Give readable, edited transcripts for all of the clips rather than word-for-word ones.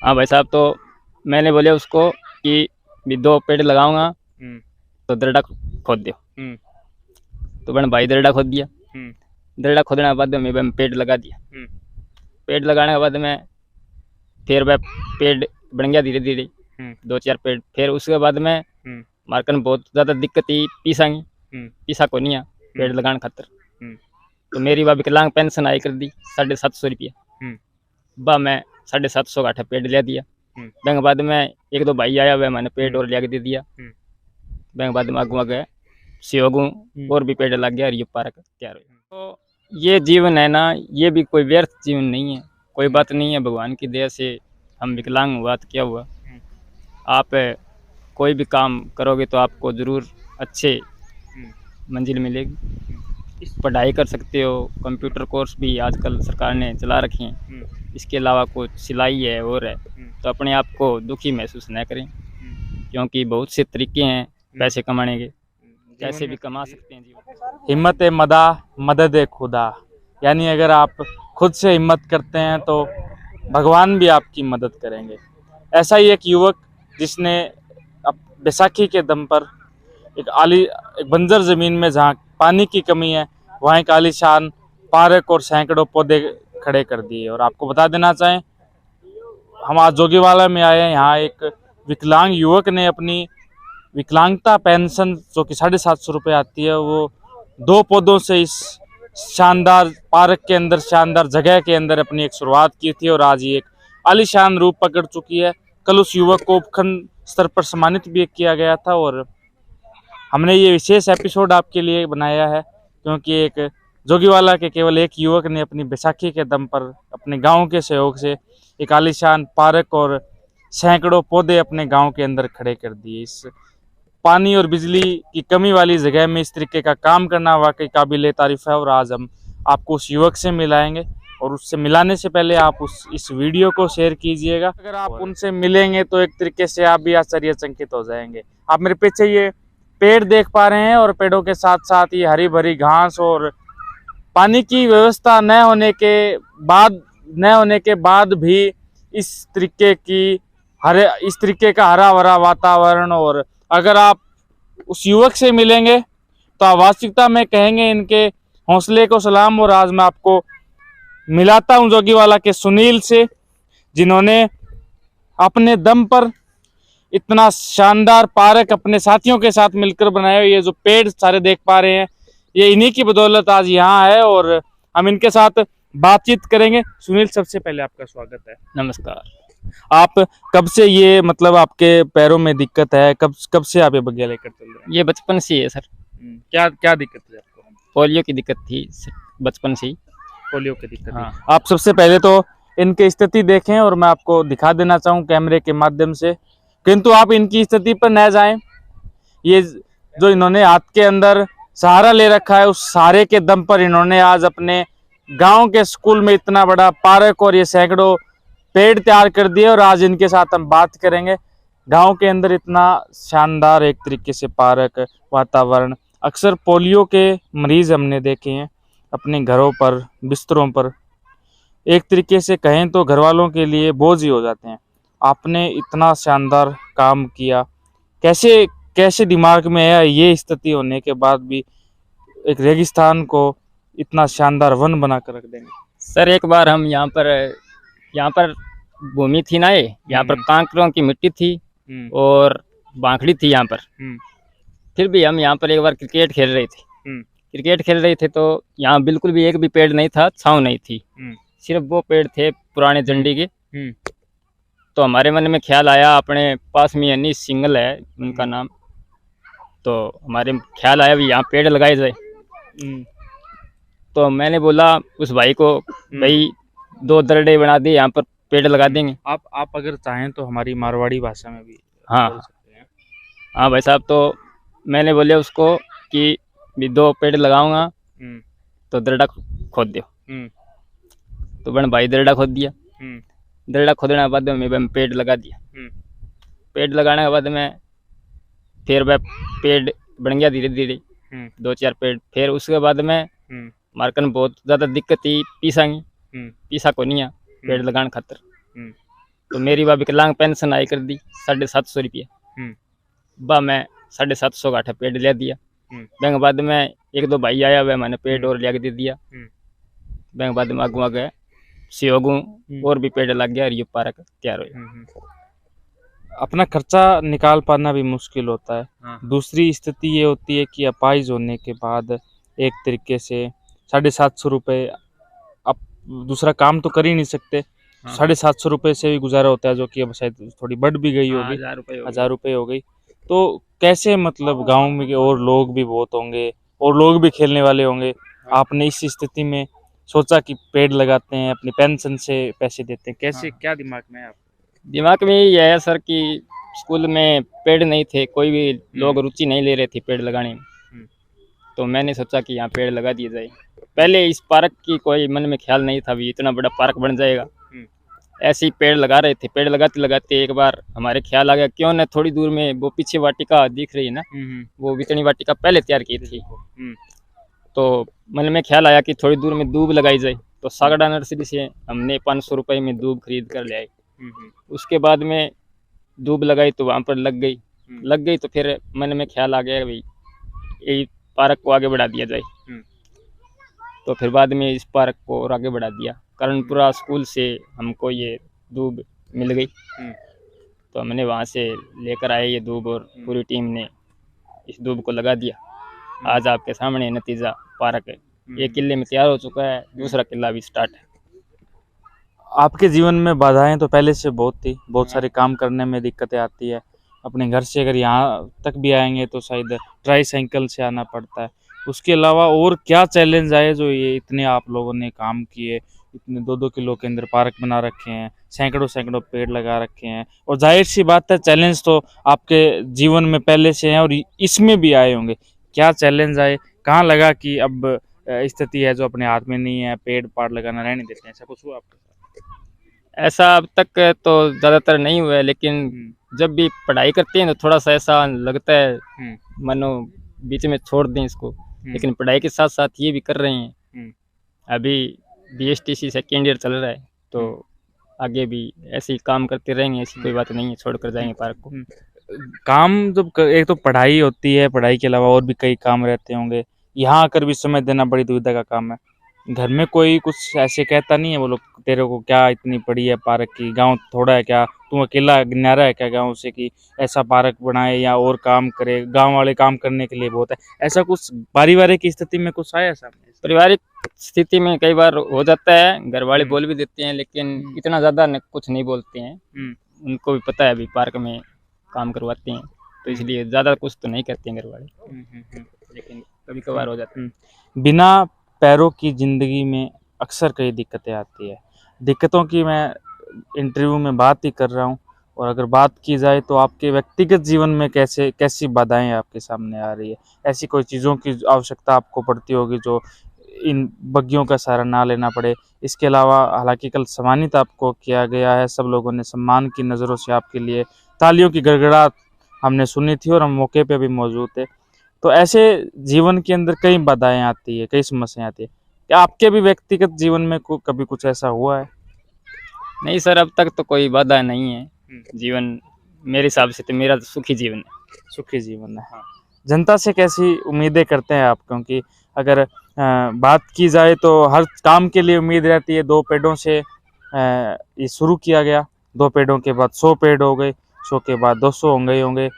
हाँ भाई साहब, तो मैंने बोले उसको कि भी 2 पेड़ लगाऊंगा तो दरड़ा खोद दो। तो मैंने भाई दरड़ा खोद दिया। दरड़ा खोदने के बाद में पेड़ लगा दिया। पेड़ लगाने के बाद में फिर वह पेड़ बन गया धीरे धीरे, 2-4 पेड़। फिर उसके बाद में मार्कन बहुत ज़्यादा दिक्कत थी, पीसा को नहीं पेड़ लगाने खातर। तो मेरी वह विकलांग पेंशन आई कर दी 750 रुपया। बा मैं 750 का अठा पेड़ ले दिया। बैंक बाद में 1-2 भाई आया, वह मैंने पेड़ और लिया के दे दिया। बैंक बाद में आगू आगे सेवगू और भी पेड़ लग गया और ये पार्क तैयार हो। तो ये जीवन है ना, ये भी कोई व्यर्थ जीवन नहीं है, कोई बात नहीं है। भगवान की दया से हम विकलांग हुआ तो क्या हुआ। आप कोई भी काम करोगे तो आपको ज़रूर अच्छे मंजिल मिलेगी। पढ़ाई कर सकते हो, कंप्यूटर कोर्स भी आजकल सरकार ने चला रखे हैं। इसके अलावा कुछ सिलाई है और है, तो अपने आप को दुखी महसूस न करें, क्योंकि बहुत से तरीके हैं पैसे कमाने के, कैसे भी कमा सकते हैं जीवन। हिम्मत मदा मदद खुदा, यानी अगर आप खुद से हिम्मत करते हैं तो भगवान भी आपकी मदद करेंगे। ऐसा ही एक युवक जिसने बैसाखी के दम पर एक बंजर ज़मीन में जहाँ पानी की कमी है वहाँ एक आलीशान पार्क और सैकड़ों पौधे खड़े कर दिए। और आपको बता देना चाहें, हम आज जोगीवाला में आए हैं। यहाँ एक विकलांग युवक ने अपनी विकलांगता पेंशन जो कि 750 रुपये आती है, वो 2 पौधों से इस शानदार पार्क के अंदर, शानदार जगह के अंदर अपनी एक शुरुआत की थी और आज ये एक आलीशान रूप पकड़ चुकी है। कल उस युवक को उपखंड स्तर पर सम्मानित भी किया गया था और हमने ये विशेष एपिसोड आपके लिए बनाया है क्योंकि एक जोगीवाला के केवल एक युवक ने अपनी बैसाखी के दम पर अपने गांव के सहयोग से एक आलीशान पार्क और सैकड़ों पौधे अपने गांव के अंदर खड़े कर दिए। इस पानी और बिजली की कमी वाली जगह में इस तरीके का काम करना वाकई काबिल तारीफ है। और आज हम आपको उस युवक से मिलाएंगे और उससे मिलाने से पहले आप इस वीडियो को शेयर कीजिएगा। अगर आप उनसे मिलेंगे तो एक तरीके से आप भी आश्चर्यचकित हो जाएंगे। आप मेरे पीछे ये पेड़ देख पा रहे हैं और पेड़ों के साथ साथ ये हरी भरी घास और पानी की व्यवस्था न होने के बाद भी इस तरीके का हरा भरा वातावरण। और अगर आप उस युवक से मिलेंगे तो आप वास्तविकता में कहेंगे इनके हौसले को सलाम। और आज मैं आपको मिलाता हूं जोगीवाला के सुनील से, जिन्होंने अपने दम पर इतना शानदार पार्क अपने साथियों के साथ मिलकर बनाया। ये जो पेड़ सारे देख पा रहे हैं, ये इन्हीं की बदौलत आज यहाँ है और हम इनके साथ बातचीत करेंगे। सुनील, सबसे पहले आपका स्वागत है। नमस्कार। आप कब से ये मतलब आपके पैरों में दिक्कत है, कब से आप ये बगिया लेकर चल रहे हैं? ये बचपन से ही है सर। क्या क्या दिक्कत है आपको? पोलियो की दिक्कत थी बचपन से ही। पोलियो की दिक्कत है। हाँ। आप सबसे पहले तो इनकी स्थिति देखें और मैं आपको दिखा देना चाहूँ कैमरे के माध्यम से, किंतु आप इनकी स्थिति पर न जाएं। ये जो इन्होंने हाथ के अंदर सहारा ले रखा है, उस सहारे के दम पर इन्होंने आज अपने गांव के स्कूल में इतना बड़ा पार्क और ये सैकड़ों पेड़ तैयार कर दिए। और आज इनके साथ हम बात करेंगे। गांव के अंदर इतना शानदार एक तरीके से पार्क, वातावरण। अक्सर पोलियो के मरीज हमने देखे हैं अपने घरों पर, बिस्तरों पर, एक तरीके से कहें तो घर वालों के लिए बोझ ही हो जाते हैं। आपने इतना शानदार काम किया, कैसे दिमाग में आया ये स्थिति होने के बाद भी एक रेगिस्तान को इतना शानदार वन बना कर रख देंगे? सर, एक बार हम यहाँ पर भूमि थी ना, ये यहाँ पर कांकरों की मिट्टी थी और बांखड़ी थी यहाँ पर। फिर भी हम यहाँ पर एक बार क्रिकेट खेल रहे थे तो यहाँ बिल्कुल भी एक भी पेड़ नहीं था, छांव नहीं थी, सिर्फ वो पेड़ थे पुराने झंडी के। तो हमारे मन में ख्याल आया, अपने पास में यानी सिंगल है उनका नाम, तो हमारे ख्याल आया भी यहाँ पेड़ लगाए जाए। तो मैंने बोला उस भाई को, भाई 2 दरड़े बना दिए, यहाँ पर पेड़ लगा देंगे। आप अगर चाहें तो हमारी मारवाड़ी भाषा में भी हाँ बोल सकते हैं। हाँ भाई साहब, तो मैंने बोले उसको कि भी 2 पेड़ लगाऊंगा तो दरड़ा खोद दो। तो मैंने भाई दरड़ा खोद दिया। दरड़ा खोदने के बाद में पेड़ लगा दिया। पेड़ लगाने के बाद में फिर वह पेड़ बन गया धीरे धीरे, 2-4 पेड़। फिर उसके बाद में मार्कन बहुत ज़्यादा दिक्कत थी, पीसा को नहीं पेड़ लगाने खातर। तो मेरी बा विकलांग पेंशन आई कर दी 750 रुपया। बा मैं 750 का अठा पेड़ ले दिया। बैंक बाद में एक दो भाई आया वह मैंने पेड़ और लिया के दे दिया। बैंक बाद में आगू आगे सियोगू और भी पेड़ लग गया और ये पार्क तैयार हो गया। अपना खर्चा निकाल पाना भी मुश्किल होता है। हाँ। दूसरी स्थिति ये होती है कि अपाहिज होने के बाद एक तरीके से 750 रुपये, अब दूसरा काम तो कर ही नहीं सकते, हाँ। 750 रुपये से भी गुजारा होता है, जो कि अब शायद थोड़ी बढ़ भी गई होगी, 1000 रुपये हो गई। तो कैसे, मतलब गांव में और लोग भी बहुत होंगे और लोग भी खेलने वाले होंगे, आपने इस स्थिति में सोचा कि पेड़ लगाते हैं, अपनी पेंशन से पैसे देते हैं, कैसे, क्या दिमाग में है आप? दिमाग में यही है सर कि स्कूल में पेड़ नहीं थे, कोई भी लोग रुचि नहीं ले रहे थे पेड़ लगाने में, तो मैंने सोचा कि यहाँ पेड़ लगा दिए जाए। पहले इस पार्क की कोई मन में ख्याल नहीं था भी इतना बड़ा पार्क बन जाएगा। ऐसे ही पेड़ लगा रहे थे, पेड़ लगाते लगाते एक बार हमारे ख्याल आ गया क्यों न थोड़ी दूर में वो पीछे वाटिका दिख रही है ना, वो वितरणी वाटिका पहले तैयार की थी, तो मन में ख्याल आया कि थोड़ी दूर में दूब लगाई जाए। तो सागड़ा नर्सरी से हमने 500 रुपये में दूब खरीद कर ले आए। उसके बाद में दूब लगाई तो वहाँ पर लग गई तो फिर मन में ख्याल आ गया भाई ये पार्क को आगे बढ़ा दिया जाए। तो फिर बाद में इस पार्क को और आगे बढ़ा दिया। करणपुरा स्कूल से हमको ये दूब मिल गई, तो हमने वहाँ से लेकर आए ये दूब और पूरी टीम ने इस दूब को लगा दिया। आज आपके सामने नतीजा पार्क है, एक किले में तैयार हो चुका है, दूसरा किला भी स्टार्ट है। आपके जीवन में बाधाएं तो पहले से बहुत थी, बहुत सारे काम करने में दिक्कतें आती है। अपने घर से अगर यहाँ तक भी आएंगे तो शायद ट्राईसाइकिल से आना पड़ता है। उसके अलावा और क्या चैलेंज आए जो ये इतने आप लोगों ने काम किए, इतने 2-2 किलो के अंदर पार्क बना रखे हैं, सैकड़ों पेड़ लगा रखे हैं, और जाहिर सी बात है चैलेंज तो आपके जीवन में पहले से हैं और इसमें भी आए होंगे। क्या चैलेंज आए, कहाँ लगा कि अब स्थिति है जो अपने हाथ में नहीं है, पेड़ पाड़ लगाना रहने देते हैं, ऐसा कुछ हुआ आपके साथ? ऐसा अब तक तो ज़्यादातर नहीं हुआ है, लेकिन जब भी पढ़ाई करते हैं तो थोड़ा सा ऐसा लगता है मानो बीच में छोड़ दें इसको, लेकिन पढ़ाई के साथ साथ ये भी कर रहे हैं। अभी BSTC सेकेंड ईयर चल रहा है, तो आगे भी ऐसे ही काम करते रहेंगे, ऐसी कोई बात नहीं है, छोड़ कर जाएंगे पार्क को। काम जब एक तो पढ़ाई होती है, पढ़ाई के अलावा और भी कई काम रहते होंगे, यहाँ आकर भी समय देना बड़ी दुविधा का काम है। घर में कोई कुछ ऐसे कहता नहीं है वो लोग तेरे को, क्या इतनी पड़ी है पार्क की, गांव थोड़ा है क्या, तू अकेला न्यारा है क्या गांव से कि ऐसा पार्क बनाए या और काम करे, गांव वाले काम करने के लिए बहुत है, ऐसा कुछ पारिवारिक स्थिति में कुछ आया सामने? पारिवारिक स्थिति में कई बार हो जाता है, घर वाले बोल भी देते हैं, लेकिन इतना ज़्यादा कुछ नहीं बोलते हैं। उनको भी पता है अभी पार्क में काम करवाते हैं, तो इसलिए ज़्यादा कुछ तो नहीं करते हैं घर वाले, लेकिन कभी कभार हो जाता है। बिना पैरों की ज़िंदगी में अक्सर कई दिक्कतें आती है। दिक्कतों की मैं इंटरव्यू में बात ही कर रहा हूँ, और अगर बात की जाए तो आपके व्यक्तिगत जीवन में कैसी बाधाएं आपके सामने आ रही है, ऐसी कोई चीज़ों की आवश्यकता आपको पड़ती होगी जो इन बग्गियों का सहारा ना लेना पड़े। इसके अलावा हालांकि कल सम्मानित आपको किया गया है, सब लोगों ने सम्मान की नज़रों से आपके लिए तालियों की गड़गड़ाहट हमने सुनी थी और हम मौके पे भी मौजूद थे। तो ऐसे जीवन के अंदर कई बाधाएं आती है, कई समस्याएं आती है। क्या आपके भी व्यक्तिगत जीवन में कभी कुछ ऐसा हुआ है? नहीं सर, अब तक तो कोई बाधा नहीं है। जीवन मेरे हिसाब से तो मेरा सुखी जीवन है। सुखी जीवन है। हाँ। जनता से कैसी उम्मीदें करते हैं आप? क्योंकि अगर बात की जाए तो हर काम के लिए उम्मीद रहती है। 2 पेड़ों से ये शुरू किया गया, 2 पेड़ों के बाद 100 पेड़ हो गए, 100 के बाद 200 होंगे,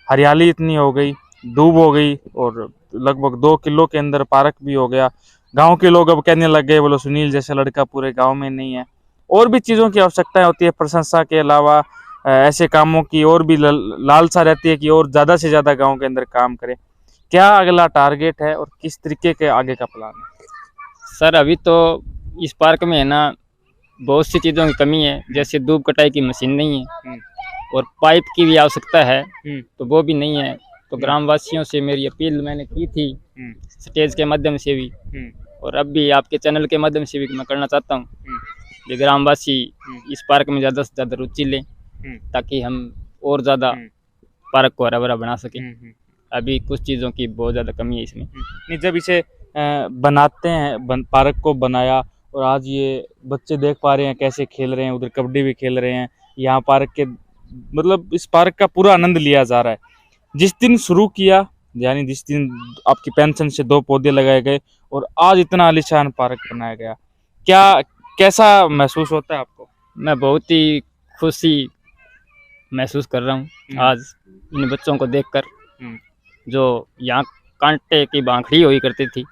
हरियाली इतनी हो गई, दूब हो गई, और लगभग 2 किलो के अंदर पार्क भी हो गया। गांव के लोग अब कहने लग गए, बोलो सुनील जैसा लड़का पूरे गांव में नहीं है। और भी चीज़ों की आवश्यकता होती है, प्रशंसा के अलावा ऐसे कामों की और भी लालसा रहती है कि और ज़्यादा से ज़्यादा गांव के अंदर काम करें। क्या अगला टारगेट है और किस तरीके के आगे का प्लान है? सर अभी तो इस पार्क में है ना बहुत सी चीज़ों की कमी है, जैसे दूब कटाई की मशीन नहीं है और पाइप की भी आवश्यकता है, तो वो भी नहीं है। तो ग्रामवासियों से मेरी अपील मैंने की थी स्टेज के माध्यम से भी, और अब भी आपके चैनल के माध्यम से भी मैं करना चाहता हूँ कि ग्रामवासी इस पार्क में ज़्यादा से ज़्यादा रुचि लें, ताकि हम और ज़्यादा पार्क को हरा भरा बना सकें। अभी कुछ चीज़ों की बहुत ज़्यादा कमी है इसमें। नहीं, जब इसे बनाते हैं, पार्क को बनाया, और आज ये बच्चे देख पा रहे हैं कैसे खेल रहे हैं, उधर कबड्डी भी खेल रहे हैं, यहाँ पार्क के मतलब इस पार्क का पूरा आनंद लिया जा रहा है। जिस दिन शुरू किया, यानी जिस दिन आपकी पेंशन से 2 पौधे लगाए गए और आज इतना आलीशान पार्क बनाया गया, क्या कैसा महसूस होता है आपको? मैं बहुत ही खुशी महसूस कर रहा हूँ आज इन बच्चों को देखकर, जो यहाँ कांटे की बांखड़ी हुई करती थी,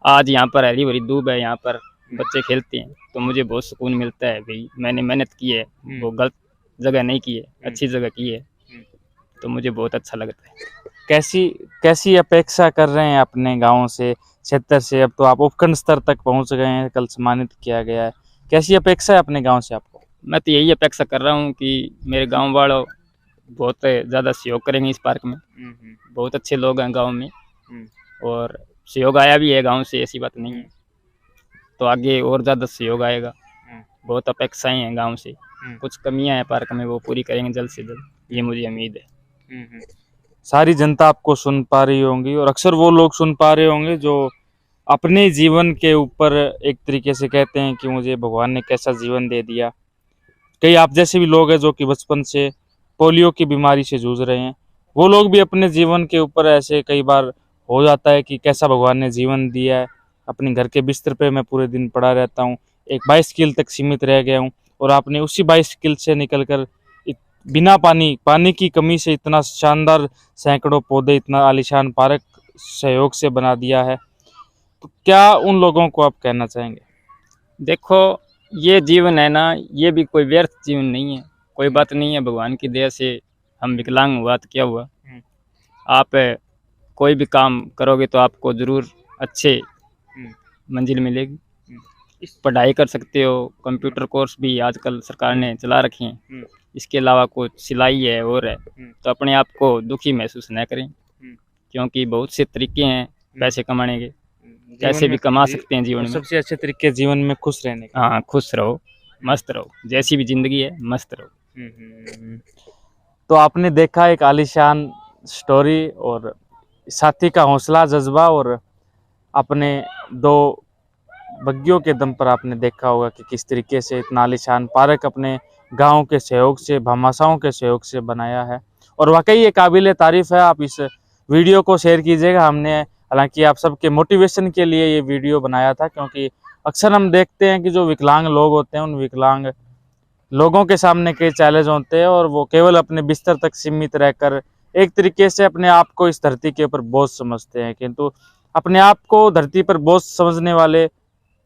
आज यहाँ पर हरी भरी दूब है, यहाँ पर बच्चे खेलते हैं, तो मुझे बहुत सुकून मिलता है। भाई मैंने मेहनत की है, वो गलत जगह नहीं की है, अच्छी जगह की है, तो मुझे बहुत अच्छा लगता है। कैसी अपेक्षा कर रहे हैं अपने गांव से, क्षेत्र से? अब तो आप उपखंड स्तर तक पहुंच गए हैं, कल सम्मानित किया गया है। कैसी अपेक्षा है अपने गांव से आपको? मैं तो यही अपेक्षा कर रहा हूँ कि मेरे गांव वालों बहुत ज़्यादा सहयोग करेंगे इस पार्क में। बहुत अच्छे लोग हैं गांव में और सहयोग आया भी है गांव से, ऐसी बात नहीं है, तो आगे और ज़्यादा सहयोग आएगा। बहुत अपेक्षाएं हैं गांव से, कुछ कमियां हैं पार्क में, वो पूरी करेंगे जल्द से जल्द, ये मुझे उम्मीद है। सारी जनता आपको सुन पा रही होंगी और अक्सर वो लोग सुन पा रहे होंगे जो अपने जीवन के ऊपर एक तरीके से कहते हैं कि मुझे भगवान ने कैसा जीवन दे दिया। कई आप जैसे भी लोग हैं जो कि बचपन से पोलियो की बीमारी से जूझ रहे हैं, वो लोग भी अपने जीवन के ऊपर ऐसे कई बार हो जाता है कि कैसा भगवान ने जीवन दिया है। अपने घर के बिस्तर पे मैं पूरे दिन पड़ा रहता हूँ, एक 22 कील तक सीमित रह गया हूँ, और आपने उसी 22 कील से निकल कर बिना पानी की कमी से इतना शानदार सैकड़ों पौधे, इतना आलीशान पार्क सहयोग से बना दिया है। तो क्या उन लोगों को आप कहना चाहेंगे? देखो, ये जीवन है ना, ये भी कोई व्यर्थ जीवन नहीं है, कोई बात नहीं है, भगवान की दया से हम विकलांग हुआ तो क्या हुआ। आप कोई भी काम करोगे तो आपको ज़रूर अच्छे मंजिल मिलेगी। पढ़ाई कर सकते हो, कंप्यूटर कोर्स भी आजकल सरकार ने चला रखे हैं, इसके अलावा कुछ सिलाई है और है, तो अपने आप को दुखी महसूस न करें, क्योंकि बहुत से तरीके हैं पैसे कमाने के, कैसे भी कमा सकते हैं जीवन में। सबसे अच्छे तरीके जीवन में खुश रहने के। हाँ, खुश रहो, मस्त रहो, जैसी भी जिंदगी है मस्त रहो। तो आपने देखा एक आलीशान स्टोरी और साथी का हौसला जज्बा, और अपने 2 बग्गियों के दम पर आपने देखा होगा कि किस तरीके से इतना आलीशान पार्क अपने गांव के सहयोग से, भामाशाहों के सहयोग से बनाया है। और वाकई ये काबिल तारीफ़ है। आप इस वीडियो को शेयर कीजिएगा। हमने हालांकि आप सबके मोटिवेशन के लिए ये वीडियो बनाया था, क्योंकि अक्सर हम देखते हैं कि जो विकलांग लोग होते हैं, उन विकलांग लोगों के सामने कई चैलेंज होते हैं और वो केवल अपने बिस्तर तक सीमित रहकर एक तरीके से अपने आप को इस धरती के ऊपर बोझ समझते हैं। किंतु अपने आप को धरती पर बोझ समझने वाले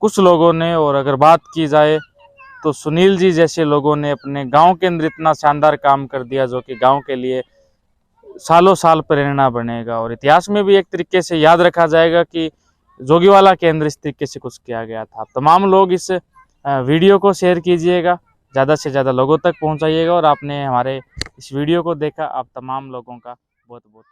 कुछ लोगों ने, और अगर बात की जाए तो सुनील जी जैसे लोगों ने अपने गांव के अंदर इतना शानदार काम कर दिया, जो कि गांव के लिए सालों साल प्रेरणा बनेगा और इतिहास में भी एक तरीके से याद रखा जाएगा कि जोगीवाला के अंदर इस तरीके से कुछ किया गया था। तमाम लोग इस वीडियो को शेयर कीजिएगा, ज़्यादा से ज़्यादा लोगों तक पहुंचाइएगा। और आपने हमारे इस वीडियो को देखा, आप तमाम लोगों का बहुत बहुत